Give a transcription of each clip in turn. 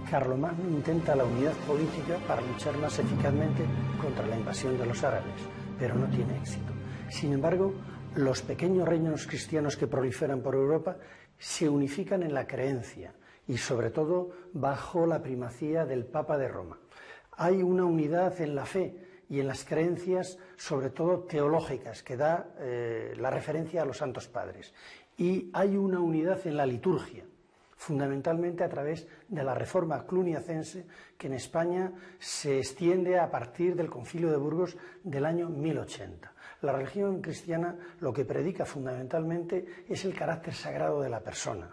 Carlomagno intenta la unidad política para luchar más eficazmente contra la invasión de los árabes, pero no tiene éxito. Sin embargo, los pequeños reinos cristianos que proliferan por Europa se unifican en la creencia y sobre todo bajo la primacía del Papa de Roma. Hay una unidad en la fe y en las creencias, sobre todo teológicas, que da la referencia a los santos padres. Y hay una unidad en la liturgia, fundamentalmente a través de la reforma cluniacense, que en España se extiende a partir del Concilio de Burgos del año 1080. La religión cristiana lo que predica fundamentalmente es el carácter sagrado de la persona.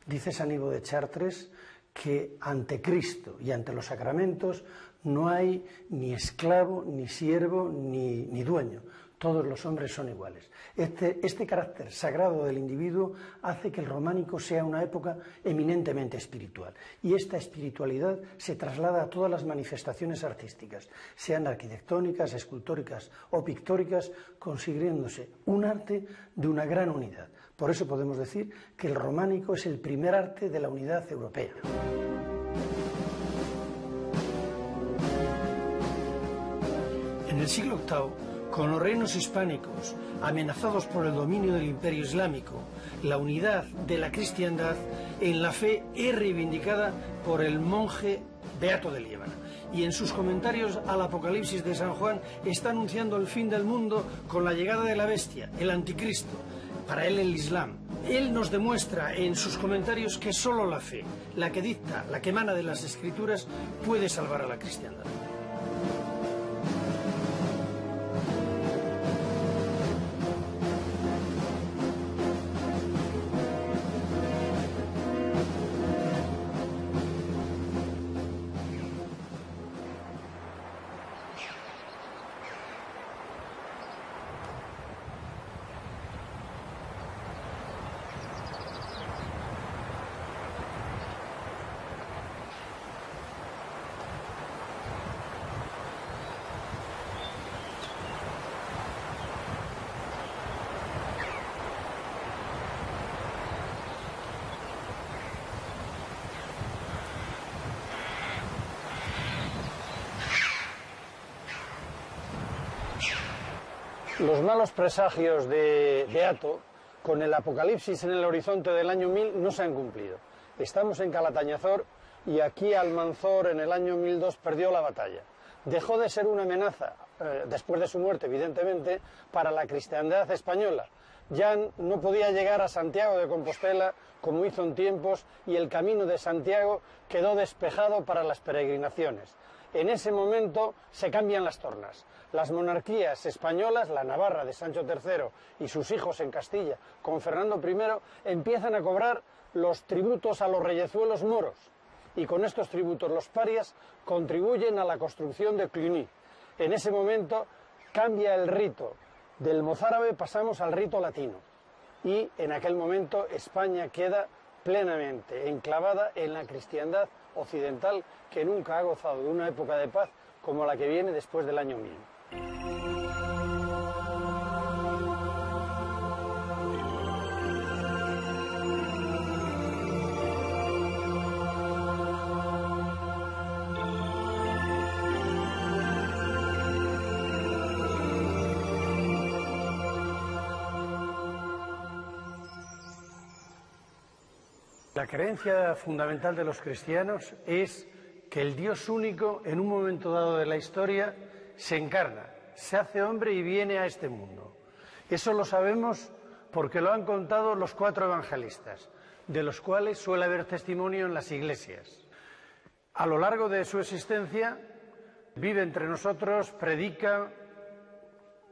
Dice San Ivo de Chartres que ante Cristo y ante los sacramentos no hay ni esclavo, ni siervo, ni dueño. Todos los hombres son iguales. Este carácter sagrado del individuo hace que el románico sea una época eminentemente espiritual. Y esta espiritualidad se traslada a todas las manifestaciones artísticas, sean arquitectónicas, escultóricas o pictóricas, consiguiéndose un arte de una gran unidad. Por eso podemos decir que el románico es el primer arte de la unidad europea. En el siglo VIII, con los reinos hispánicos amenazados por el dominio del Imperio Islámico, la unidad de la cristiandad en la fe es reivindicada por el monje Beato de Liébana. Y en sus comentarios al Apocalipsis de San Juan está anunciando el fin del mundo con la llegada de la bestia, el anticristo, para él el Islam. Él nos demuestra en sus comentarios que solo la fe, la que dicta, la que emana de las Escrituras, puede salvar a la cristiandad. Los malos presagios de Beato, con el Apocalipsis en el horizonte del año 1000, no se han cumplido. Estamos en Calatañazor y aquí Almanzor en el año 1002 perdió la batalla. Dejó de ser una amenaza, después de su muerte evidentemente, para la cristiandad española. Ya no podía llegar a Santiago de Compostela como hizo en tiempos y el camino de Santiago quedó despejado para las peregrinaciones. En ese momento se cambian las tornas. Las monarquías españolas, la Navarra de Sancho III y sus hijos en Castilla con Fernando I, empiezan a cobrar los tributos a los reyezuelos moros. Y con estos tributos los parias contribuyen a la construcción de Cluny. En ese momento cambia el rito. Del mozárabe pasamos al rito latino. Y en aquel momento España queda plenamente enclavada en la cristiandad occidental, que nunca ha gozado de una época de paz como la que viene después del año 1000. La creencia fundamental de los cristianos es que el Dios único, en un momento dado de la historia, se encarna, se hace hombre y viene a este mundo. Eso lo sabemos porque lo han contado los 4 evangelistas, de los cuales suele haber testimonio en las iglesias. A lo largo de su existencia, vive entre nosotros, predica,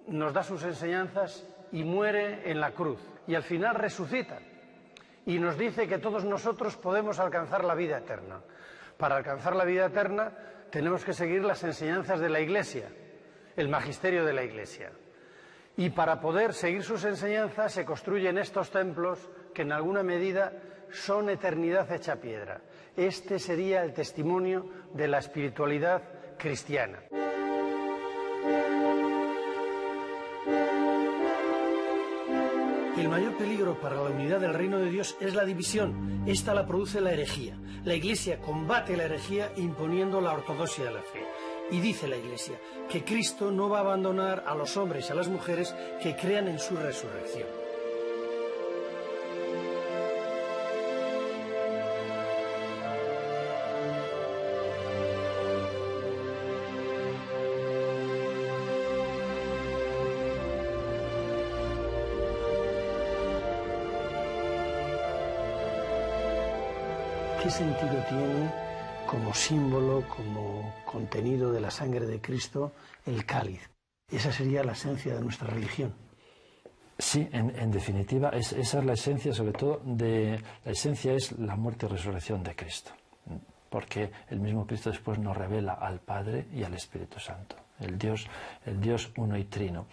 nos da sus enseñanzas y muere en la cruz. Y al final resucita. Y nos dice que todos nosotros podemos alcanzar la vida eterna. Para alcanzar la vida eterna tenemos que seguir las enseñanzas de la Iglesia, el magisterio de la Iglesia. Y para poder seguir sus enseñanzas se construyen estos templos que en alguna medida son eternidad hecha piedra. Este sería el testimonio de la espiritualidad cristiana. que el mayor peligro para la unidad del reino de Dios es la división. Esta la produce la herejía. La Iglesia combate la herejía imponiendo la ortodoxia de la fe. Y dice la Iglesia que Cristo no va a abandonar a los hombres y a las mujeres que crean en su resurrección. ¿Qué sentido tiene como símbolo, como contenido de la sangre de Cristo, el cáliz? Esa sería la esencia de nuestra religión. Sí, en definitiva, esa es la esencia, sobre todo, la esencia es la muerte y resurrección de Cristo. Porque el mismo Cristo después nos revela al Padre y al Espíritu Santo, el Dios uno y trino.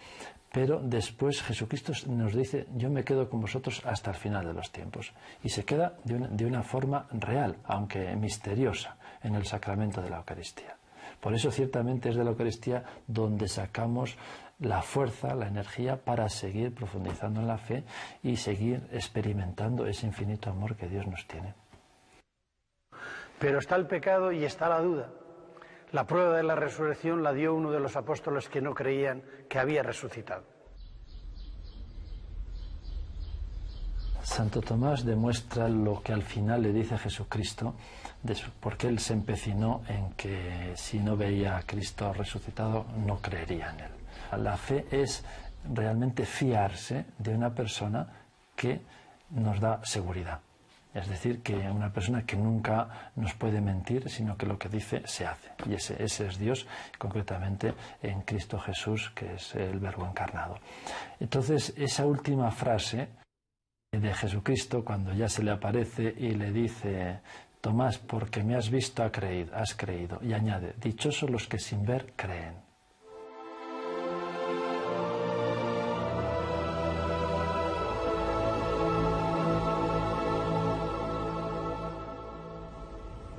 Pero después Jesucristo nos dice, yo me quedo con vosotros hasta el final de los tiempos. Y se queda de una forma real, aunque misteriosa, en el sacramento de la Eucaristía. Por eso ciertamente es de la Eucaristía donde sacamos la fuerza, la energía para seguir profundizando en la fe y seguir experimentando ese infinito amor que Dios nos tiene. Pero está el pecado y está la duda. La prueba de la resurrección la dio uno de los apóstoles que no creían que había resucitado. Santo Tomás demuestra lo que al final le dice a Jesucristo, porque él se empecinó en que si no veía a Cristo resucitado no creería en él. La fe es realmente fiarse de una persona que nos da seguridad. Es decir, que una persona que nunca nos puede mentir, sino que lo que dice se hace. Y ese es Dios, concretamente en Cristo Jesús, que es el Verbo encarnado. Entonces, esa última frase de Jesucristo, cuando ya se le aparece y le dice, Tomás, porque me has visto, has creído. Y añade, dichosos los que sin ver creen.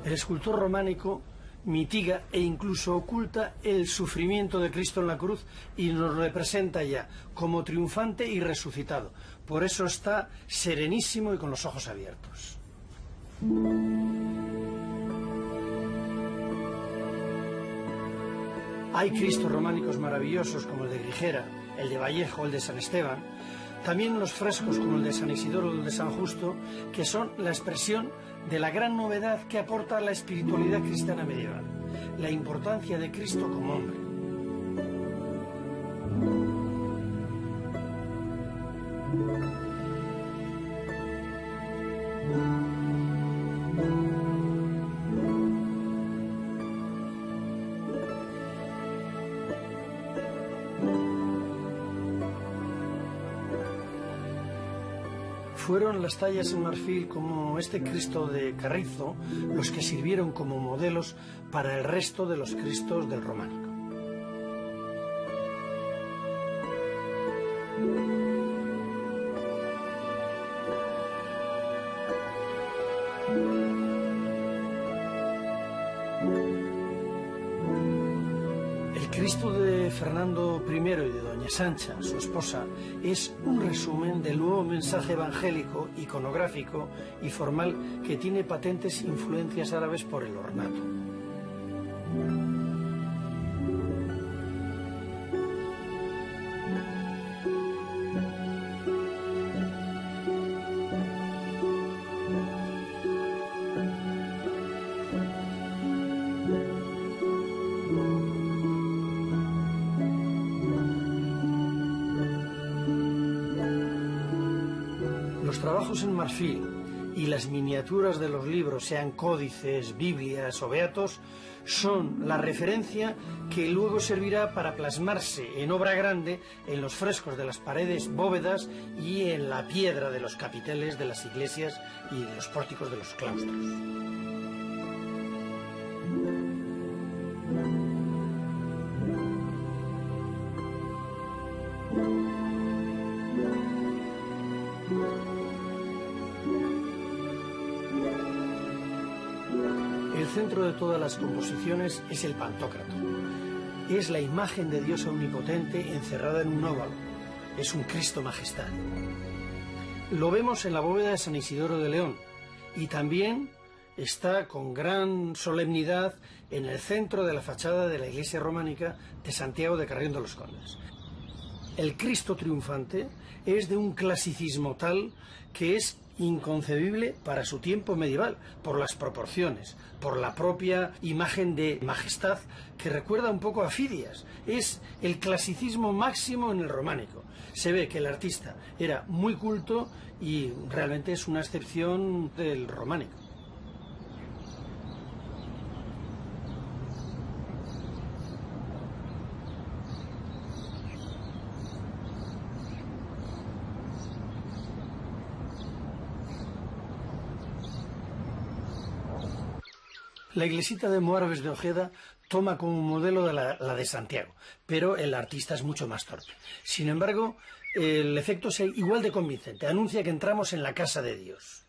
El escultor románico mitiga e incluso oculta el sufrimiento de Cristo en la cruz y nos representa ya como triunfante y resucitado. Por eso está serenísimo y con los ojos abiertos. Hay Cristos románicos maravillosos como el de Grigera, el de Vallejo, el de San Esteban. También los frescos como el de San Isidoro o el de San Justo, que son la expresión de la gran novedad que aporta la espiritualidad cristiana medieval, la importancia de Cristo como hombre. Fueron las tallas en marfil como este Cristo de Carrizo los que sirvieron como modelos para el resto de los Cristos del románico. El Cristo de Fernando I y de Doña Sancha, su esposa, es un resumen del nuevo mensaje evangélico, iconográfico y formal que tiene patentes influencias árabes por el ornato. Los trabajos en marfil y las miniaturas de los libros, sean códices, biblias o beatos, son la referencia que luego servirá para plasmarse en obra grande en los frescos de las paredes, bóvedas y en la piedra de los capiteles de las iglesias y de los pórticos de los claustros. El centro de todas las composiciones es el Pantocrator. Es la imagen de Dios omnipotente encerrada en un óvalo. Es un Cristo majestad. Lo vemos en la bóveda de San Isidoro de León y también está con gran solemnidad en el centro de la fachada de la iglesia románica de Santiago de Carrión de los Condes. El Cristo triunfante es de un clasicismo tal que es inconcebible para su tiempo medieval, por las proporciones, por la propia imagen de majestad que recuerda un poco a Fidias. Es el clasicismo máximo en el románico. Se ve que el artista era muy culto y realmente es una excepción del románico. La iglesita de Moárabes de Ojeda toma como modelo la de Santiago, pero el artista es mucho más torpe. Sin embargo, el efecto es igual de convincente. Anuncia que entramos en la casa de Dios.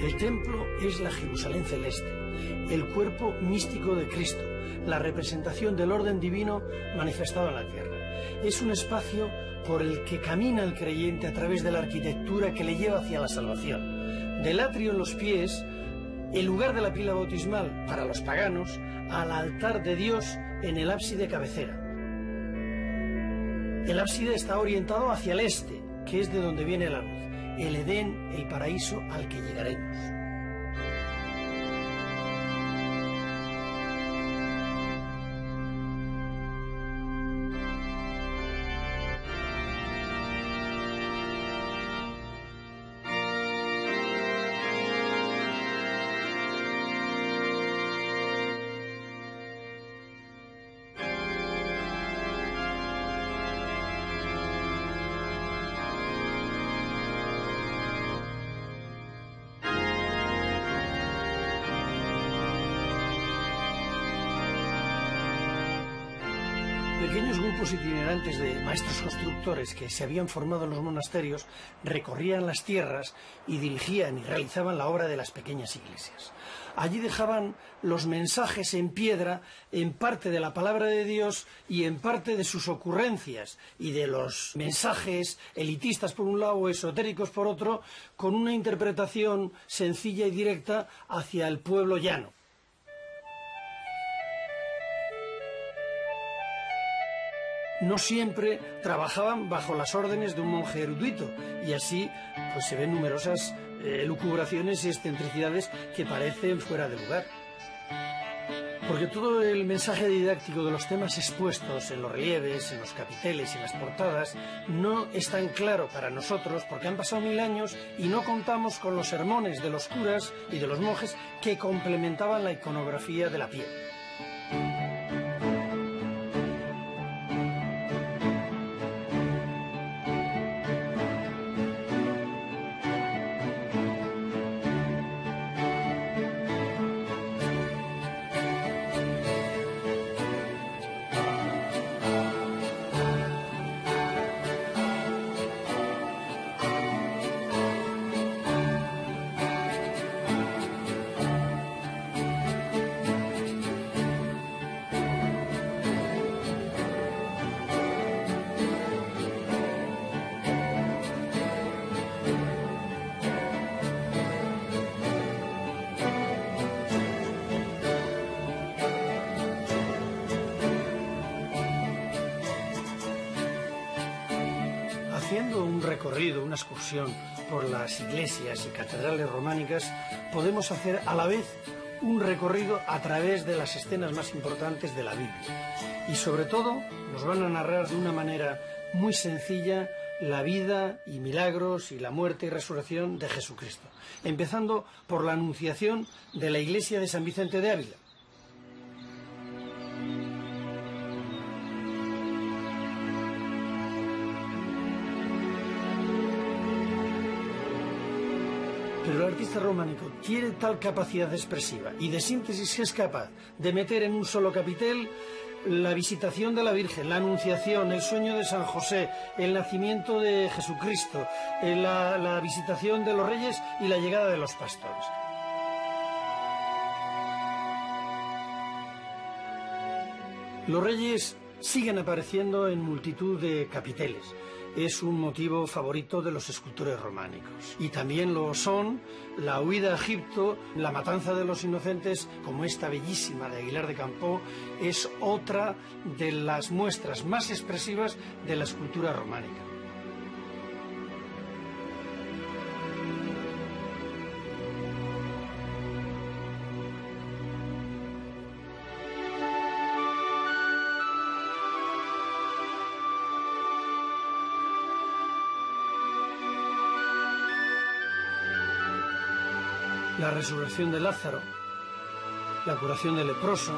El templo es la Jerusalén celeste, el cuerpo místico de Cristo, la representación del orden divino manifestado en la tierra. Es un espacio por el que camina el creyente a través de la arquitectura que le lleva hacia la salvación. Del atrio en los pies, el lugar de la pila bautismal para los paganos, al altar de Dios en el ábside cabecera. El ábside está orientado hacia el este, que es de donde viene la luz. El Edén, el paraíso al que llegaremos. Pequeños grupos itinerantes de maestros constructores que se habían formado en los monasterios recorrían las tierras y dirigían y realizaban la obra de las pequeñas iglesias. Allí dejaban los mensajes en piedra, en parte de la palabra de Dios y en parte de sus ocurrencias y de los mensajes elitistas por un lado o esotéricos por otro, con una interpretación sencilla y directa hacia el pueblo llano. No siempre trabajaban bajo las órdenes de un monje erudito y así pues se ven numerosas elucubraciones y excentricidades que parecen fuera de lugar. Porque todo el mensaje didáctico de los temas expuestos en los relieves, en los capiteles y en las portadas no es tan claro para nosotros porque han pasado 1000 años y no contamos con los sermones de los curas y de los monjes que complementaban la iconografía de la piel. Haciendo un recorrido, una excursión por las iglesias y catedrales románicas, podemos hacer a la vez un recorrido a través de las escenas más importantes de la Biblia. Y sobre todo nos van a narrar de una manera muy sencilla la vida y milagros y la muerte y resurrección de Jesucristo. Empezando por la anunciación de la iglesia de San Vicente de Ávila. Pero el artista románico tiene tal capacidad expresiva y de síntesis que es capaz de meter en un solo capitel la visitación de la Virgen, la Anunciación, el sueño de San José, el nacimiento de Jesucristo, la visitación de los reyes y la llegada de los pastores. Los reyes siguen apareciendo en multitud de capiteles. Es un motivo favorito de los escultores románicos. Y también lo son la huida a Egipto, la matanza de los inocentes, como esta bellísima de Aguilar de Campoo, es otra de las muestras más expresivas de la escultura románica. La resurrección de Lázaro, la curación del leproso,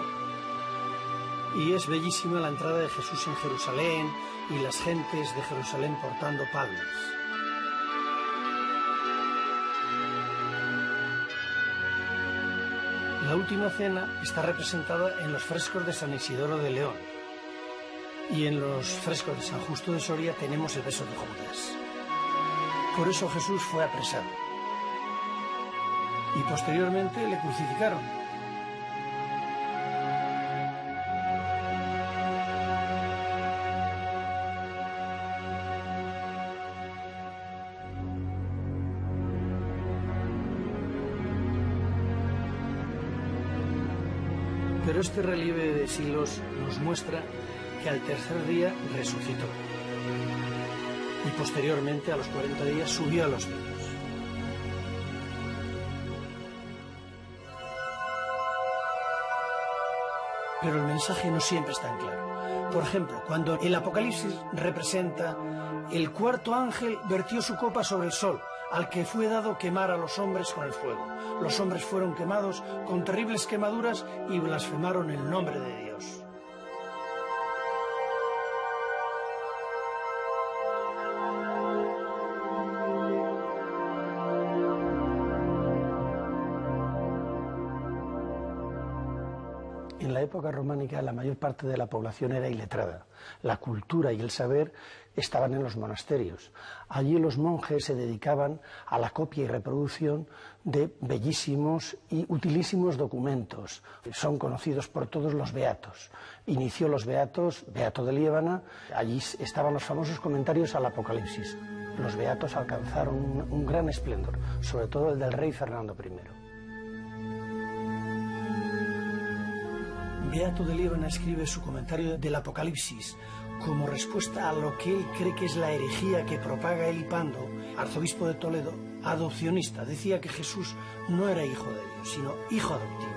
y es bellísima la entrada de Jesús en Jerusalén y las gentes de Jerusalén portando palmas. La última cena está representada en los frescos de San Isidoro de León, y en los frescos de San Justo de Soria tenemos el beso de Judas. Por eso Jesús fue apresado. Y posteriormente le crucificaron. Pero este relieve de siglos nos muestra que al tercer día resucitó. Y posteriormente, a los 40 días, subió a los cielos. Pero el mensaje no siempre es tan claro. Por ejemplo, cuando el Apocalipsis representa el cuarto ángel vertió su copa sobre el sol, al que fue dado quemar a los hombres con el fuego. Los hombres fueron quemados con terribles quemaduras y blasfemaron el nombre de Dios. En la época románica la mayor parte de la población era iletrada. La cultura y el saber estaban en los monasterios. Allí los monjes se dedicaban a la copia y reproducción de bellísimos y utilísimos documentos. Son conocidos por todos los beatos. Inició los beatos, Beato de Liébana, allí estaban los famosos comentarios al Apocalipsis. Los beatos alcanzaron un gran esplendor, sobre todo el del rey Fernando I. Beato de Liébana escribe su comentario del Apocalipsis como respuesta a lo que él cree que es la herejía que propaga Elipando, arzobispo de Toledo, adopcionista. Decía que Jesús no era hijo de Dios, sino hijo adoptivo.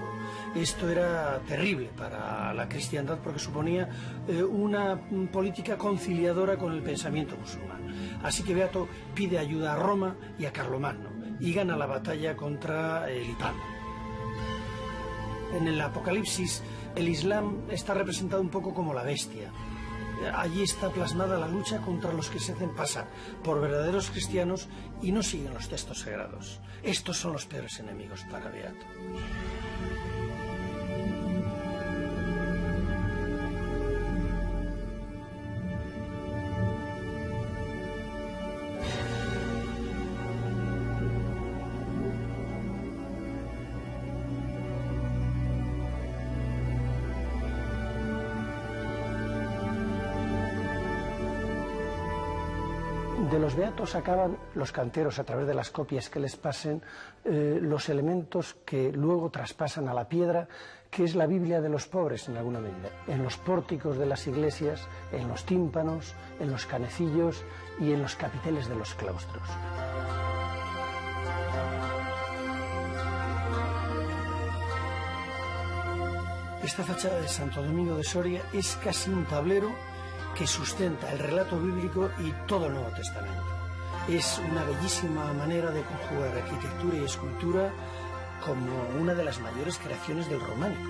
Esto era terrible para la cristiandad porque suponía una política conciliadora con el pensamiento musulmán. Así que Beato pide ayuda a Roma y a Carlomagno y gana la batalla contra Elipando. En el Apocalipsis el Islam está representado un poco como la bestia. Allí está plasmada la lucha contra los que se hacen pasar por verdaderos cristianos y no siguen los textos sagrados. Estos son los peores enemigos para Beato. De los beatos sacaban los canteros, a través de las copias que les pasen, los elementos que luego traspasan a la piedra, que es la Biblia de los pobres en alguna medida. En los pórticos de las iglesias, en los tímpanos, en los canecillos y en los capiteles de los claustros. Esta fachada de Santo Domingo de Soria es casi un tablero que sustenta el relato bíblico y todo el Nuevo Testamento. Es una bellísima manera de conjugar arquitectura y escultura como una de las mayores creaciones del románico.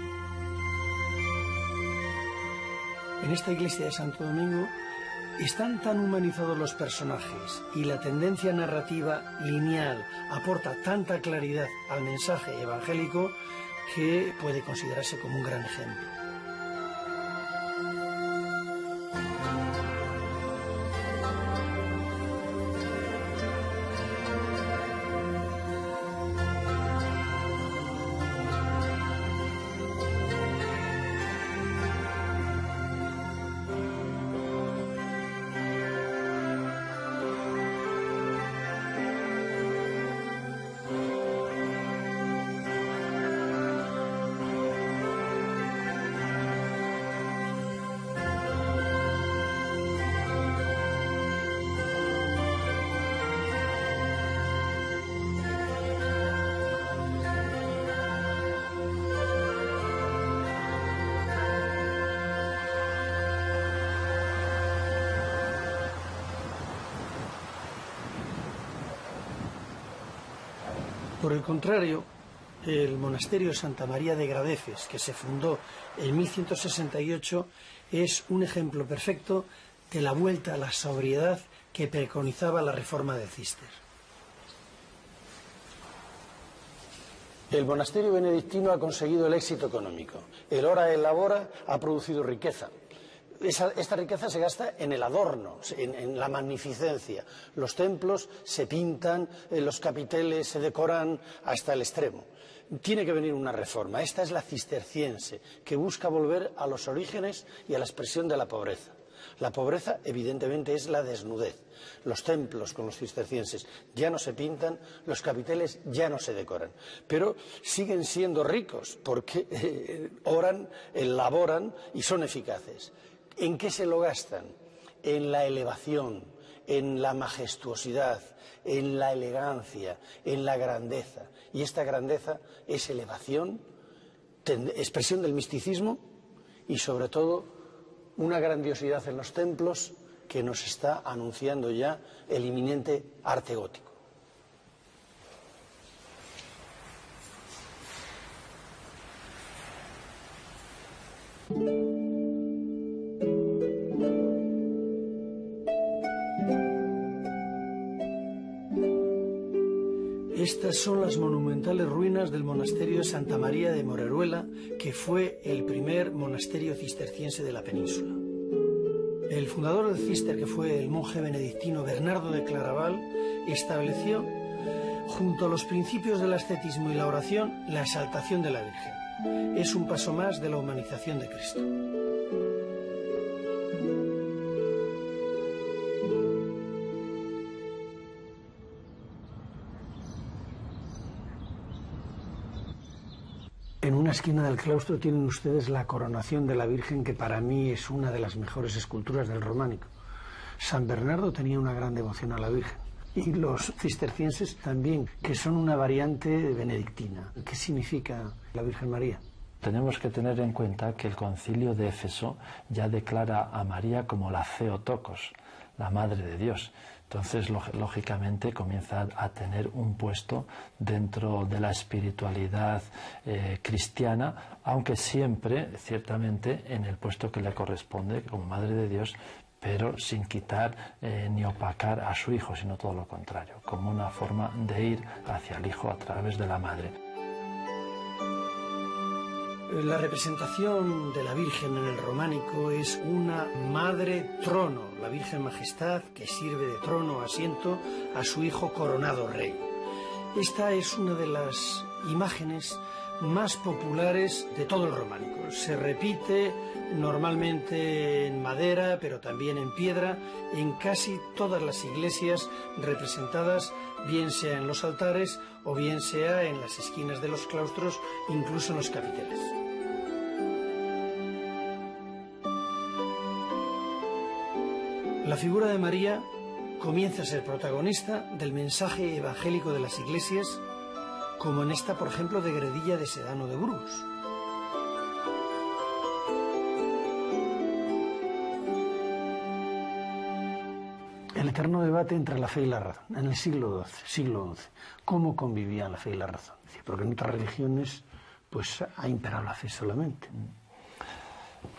En esta iglesia de Santo Domingo están tan humanizados los personajes y la tendencia narrativa lineal aporta tanta claridad al mensaje evangélico que puede considerarse como un gran ejemplo. Por el contrario, el monasterio de Santa María de Gradefes, que se fundó en 1168, es un ejemplo perfecto de la vuelta a la sobriedad que preconizaba la reforma de Císter. El monasterio benedictino ha conseguido el éxito económico. El ora et labora ha producido riqueza. Esta riqueza se gasta en el adorno, en la magnificencia. Los templos se pintan, los capiteles se decoran hasta el extremo. Tiene que venir una reforma. Esta es la cisterciense, que busca volver a los orígenes y a la expresión de la pobreza. La pobreza, evidentemente, es la desnudez. Los templos con los cistercienses ya no se pintan, los capiteles ya no se decoran, pero siguen siendo ricos porque oran, elaboran y son eficaces. ¿En qué se lo gastan? En la elevación, en la majestuosidad, en la elegancia, en la grandeza. Y esta grandeza es elevación, expresión del misticismo y, sobre todo, una grandiosidad en los templos que nos está anunciando ya el inminente arte gótico. Estas son las monumentales ruinas del monasterio de Santa María de Moreruela, que fue el primer monasterio cisterciense de la península. El fundador del Císter, que fue el monje benedictino Bernardo de Claraval, estableció, junto a los principios del ascetismo y la oración, la exaltación de la Virgen. Es un paso más de la humanización de Cristo. En una esquina del claustro tienen ustedes la coronación de la Virgen, que para mí es una de las mejores esculturas del románico. San Bernardo tenía una gran devoción a la Virgen, y los cistercienses también, que son una variante benedictina. ¿Qué significa la Virgen María? Tenemos que tener en cuenta que el Concilio de Éfeso ya declara a María como la Theotokos, la Madre de Dios. Entonces, lógicamente, comienza a tener un puesto dentro de la espiritualidad cristiana, aunque siempre, ciertamente, en el puesto que le corresponde como Madre de Dios, pero sin quitar ni opacar a su Hijo, sino todo lo contrario, como una forma de ir hacia el Hijo a través de la Madre. La representación de la Virgen en el románico es una madre trono, la Virgen Majestad, que sirve de trono, asiento a su hijo coronado rey. Esta es una de las imágenes más populares de todo el románico. Se repite normalmente en madera, pero también en piedra, en casi todas las iglesias representadas, bien sea en los altares o bien sea en las esquinas de los claustros, incluso en los capiteles. La figura de María comienza a ser protagonista del mensaje evangélico de las iglesias, como en esta, por ejemplo, de Gredilla de Sedano de Burgos. El eterno debate entre la fe y la razón, en el siglo XII. ¿Cómo convivían la fe y la razón? Porque en otras religiones pues ha imperado la fe solamente.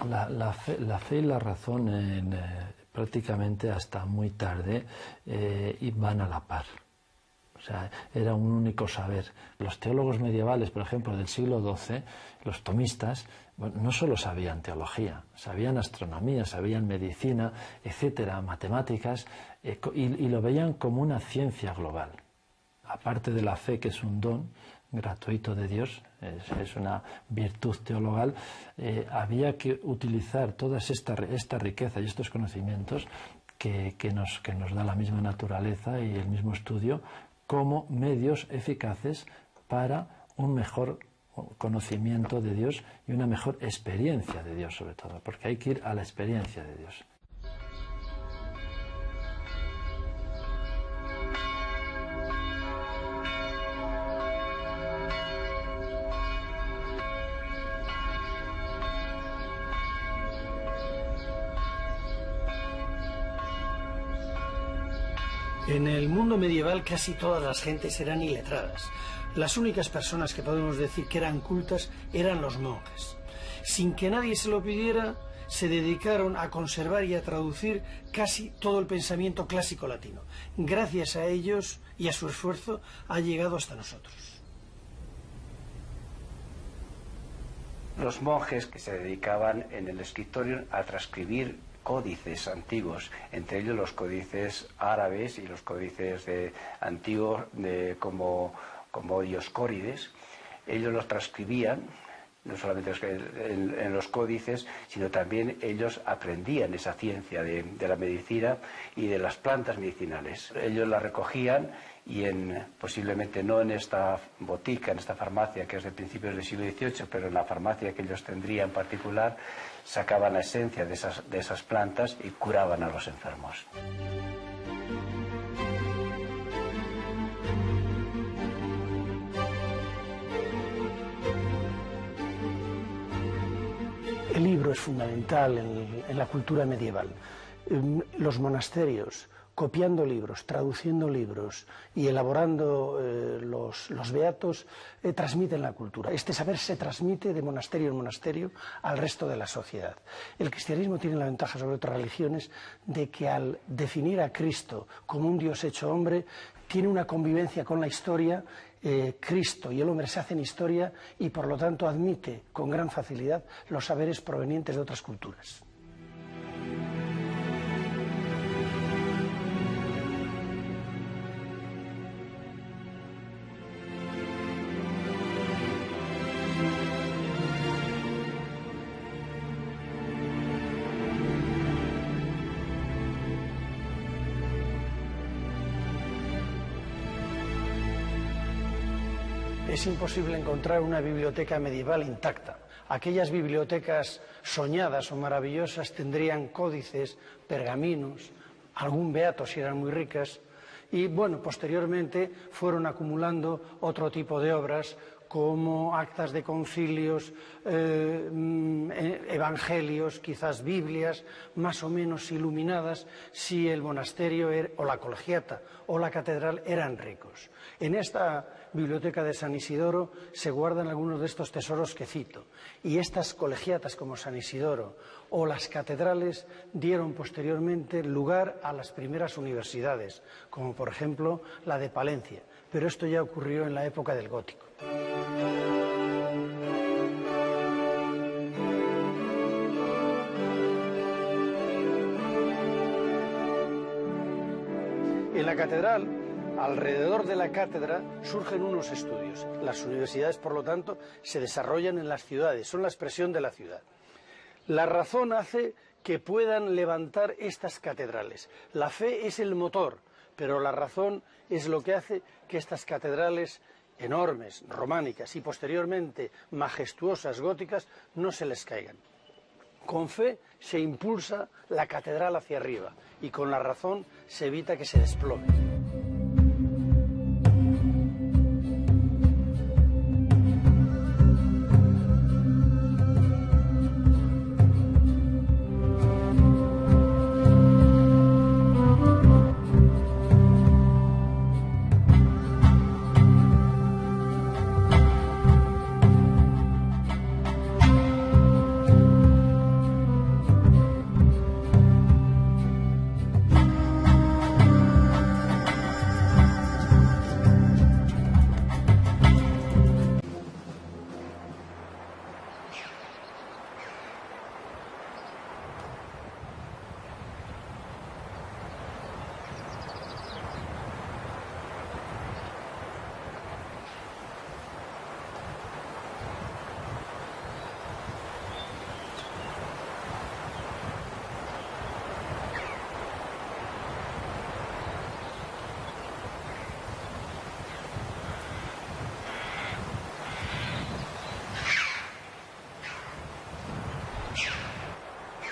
La fe y la razón prácticamente hasta muy tarde van a la par. O sea, era un único saber. Los teólogos medievales, por ejemplo, del siglo XII, los tomistas, bueno, no solo sabían teología, sabían astronomía, sabían medicina, etcétera, matemáticas, y lo veían como una ciencia global. Aparte de la fe, que es un don gratuito de Dios, es una virtud teologal, había que utilizar toda esta riqueza y estos conocimientos que nos da la misma naturaleza y el mismo estudio como medios eficaces para un mejor conocimiento de Dios y una mejor experiencia de Dios, sobre todo, porque hay que ir a la experiencia de Dios. En el mundo medieval casi todas las gentes eran iletradas. Las únicas personas que podemos decir que eran cultas eran los monjes. Sin que nadie se lo pidiera, se dedicaron a conservar y a traducir casi todo el pensamiento clásico latino. Gracias a ellos y a su esfuerzo ha llegado hasta nosotros. Los monjes que se dedicaban en el escritorio a transcribir códices antiguos, entre ellos los códices árabes y los códices antiguos como Dioscórides. Ellos los transcribían, no solamente en los códices, sino también ellos aprendían esa ciencia de la medicina y de las plantas medicinales. Ellos la recogían y posiblemente no en esta botica, en esta farmacia que es de principios del siglo XVIII, pero en la farmacia que ellos tendrían en particular, sacaban la esencia de esas plantas y curaban a los enfermos. El libro es fundamental en la cultura medieval. Los monasterios, copiando libros, traduciendo libros y elaborando los beatos, transmiten la cultura. Este saber se transmite de monasterio en monasterio al resto de la sociedad. El cristianismo tiene la ventaja sobre otras religiones de que al definir a Cristo como un Dios hecho hombre, tiene una convivencia con la historia. Cristo y el hombre se hacen historia y por lo tanto admite con gran facilidad los saberes provenientes de otras culturas. Es imposible encontrar una biblioteca medieval intacta. Aquellas bibliotecas soñadas o maravillosas tendrían códices, pergaminos, algún beato si eran muy ricas, y bueno, posteriormente fueron acumulando otro tipo de obras como actas de concilios, evangelios, quizás Biblias, más o menos iluminadas, si el monasterio o la colegiata o la catedral eran ricos. En esta biblioteca de San Isidoro se guardan algunos de estos tesoros que cito, y estas colegiatas como San Isidoro o las catedrales dieron posteriormente lugar a las primeras universidades, como por ejemplo la de Palencia, pero esto ya ocurrió en la época del Gótico. En la catedral, alrededor de la cátedra, surgen unos estudios. Las universidades, por lo tanto, se desarrollan en las ciudades, son la expresión de la ciudad. La razón hace que puedan levantar estas catedrales. La fe es el motor, pero la razón es lo que hace que estas catedrales enormes, románicas y posteriormente majestuosas, góticas, no se les caigan. Con fe se impulsa la catedral hacia arriba y con la razón se evita que se desplome.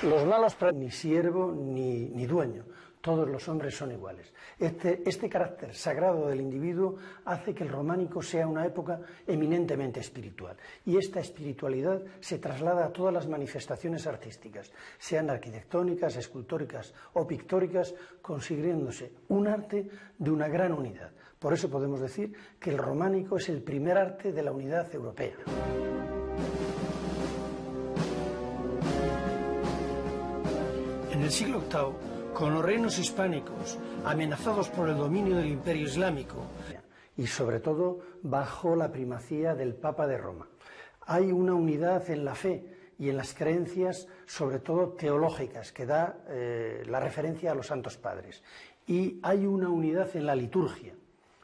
Los malos ni siervo ni dueño. todos los hombres son iguales. Este carácter sagrado del individuo hace que el románico sea una época eminentemente espiritual. Y esta espiritualidad se traslada a todas las manifestaciones artísticas, sean arquitectónicas, escultóricas o pictóricas, consiguiéndose un arte de una gran unidad. Por eso podemos decir que el románico es el primer arte de la unidad europea. En el siglo VIII, con los reinos hispánicos amenazados por el dominio del Imperio Islámico y sobre todo bajo la primacía del Papa de Roma, hay una unidad en la fe y en las creencias, sobre todo teológicas, que da la referencia a los Santos Padres, y hay una unidad en la liturgia,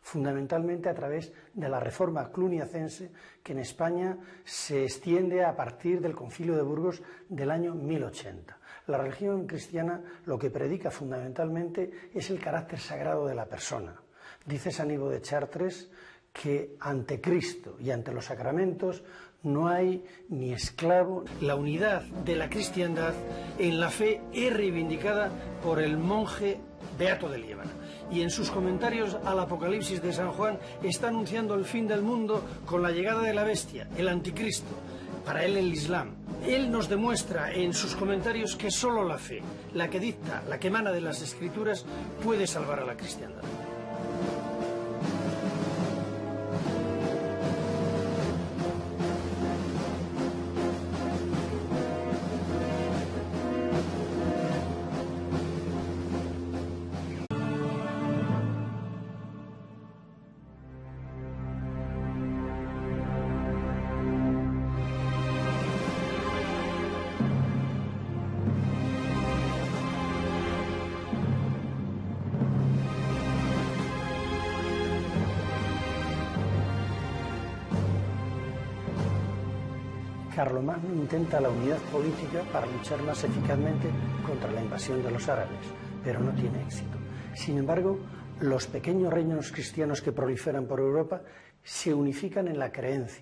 fundamentalmente a través de la Reforma Cluniacense, que en España se extiende a partir del Concilio de Burgos del año 1080. La religión cristiana lo que predica fundamentalmente es el carácter sagrado de la persona. Dice San Ivo de Chartres que ante Cristo y ante los sacramentos no hay ni esclavo. La unidad de la cristiandad en la fe es reivindicada por el monje Beato de Liébana, y en sus comentarios al Apocalipsis de San Juan está anunciando el fin del mundo con la llegada de la bestia, el anticristo, para él el Islam. Él nos demuestra en sus comentarios que solo la fe, la que dicta, la que emana de las Escrituras, puede salvar a la cristiandad. Carlomagno intenta la unidad política para luchar más eficazmente contra la invasión de los árabes, pero no tiene éxito. Sin embargo, los pequeños reinos cristianos que proliferan por Europa se unifican en la creencia